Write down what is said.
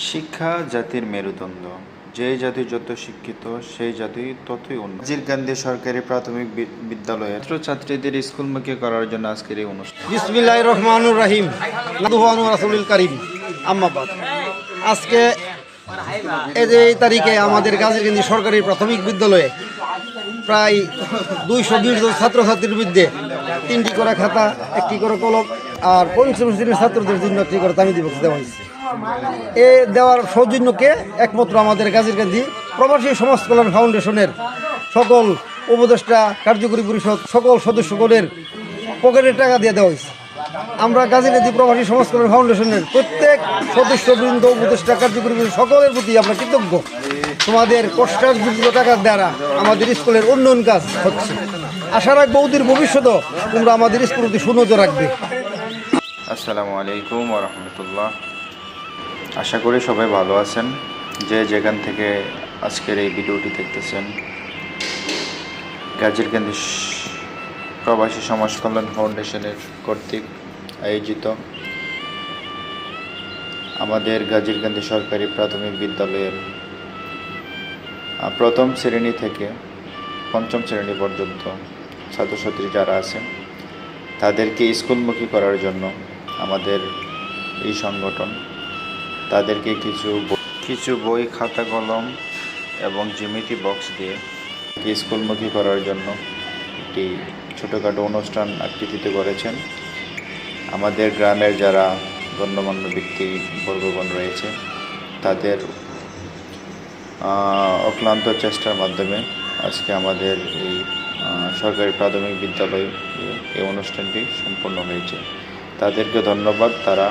শিক্ষা জাতির মেরুদণ্ড। যে জাতি যত শিক্ষিত সেই জাতি ততই উন্নত। রাজীব গান্ধী সরকারি প্রাথমিক বিদ্যালয়ের ছাত্রছাত্রীদের স্কুলমুখী করার জন্য আজকের এই অনুষ্ঠান। বিসমিল্লাহির রহমানির রহিম, নাদুহু আনু রাসূলুল কারীম, আম্মা বাদ। আজকে এই তারিখে আমাদের গাজীরকান্দি সরকারি প্রাথমিক বিদ্যালয়ে প্রায় 220 জন ছাত্রছাত্রীর মধ্যে 3টি করে খাতা, 1টি করে কলম আর পঞ্চম শ্রেণীর ছাত্রদের জন্য 1টি করে তামিদি বক্স দেওয়া হয়েছে। এ দেওয়ার সৌজন্যকে একমাত্র আমাদের গাজীরকান্দি প্রবাসী সমাজ কল্যাণ ফাউন্ডেশনের সকল উপদেষ্টা, কার্যকরী পরিষদ, সকল সদস্যগণের পকেটের টাকা দিয়ে দেওয়া হয়েছে। আমরা গাজীরকান্দি প্রবাসী সমাজ কল্যাণ ফাউন্ডেশনের প্রত্যেক সদস্যবৃন্দ, উপদেষ্টা, কার্যকরী পরিষদ সকলের প্রতি আমরা কৃতজ্ঞ। তোমাদের কষ্টার্জিত টাকার দ্বারা আমাদের স্কুলের উন্নয়ন কাজ হচ্ছে। আশা রাখবো অদূর ভবিষ্যতেও তোমরা আমাদের স্কুল প্রতি সুনজর রাখবে। আসসালামু আলাইকুম ওয়া রাহমাতুল্লাহ। আশা করি সবাই ভালো আছেন। যে যেখান থেকে আজকের এই ভিডিওটি দেখতেছেন, গাজীরকান্দি প্রবাসী সমাজ কল্যাণ ফাউন্ডেশনের কর্তৃক আয়োজিত আমাদের গাজীরকান্দি সরকারি প্রাথমিক বিদ্যালয়ের প্রথম শ্রেণী থেকে পঞ্চম শ্রেণী পর্যন্ত ছাত্রছাত্রী যারা আছেন তাদেরকে স্কুলমুখী করার জন্য আমাদের এই সংগঠন তাদেরকে কিছু বই, খাতা, কলম এবং জ্যামিতি বক্স দিয়ে স্কুলমুখী করার জন্য একটি ছোটোখাটো অনুষ্ঠান আকৃতিতে করেছেন। আমাদের গ্রামের যারা গণ্যমান্য ব্যক্তিবর্গগণ রয়েছে তাদের অক্লান্ত চেষ্টার মাধ্যমে আজকে আমাদের এই সরকারি প্রাথমিক বিদ্যালয়ে এই অনুষ্ঠানটি সম্পন্ন হয়েছে। তাদেরকে ধন্যবাদ। তারা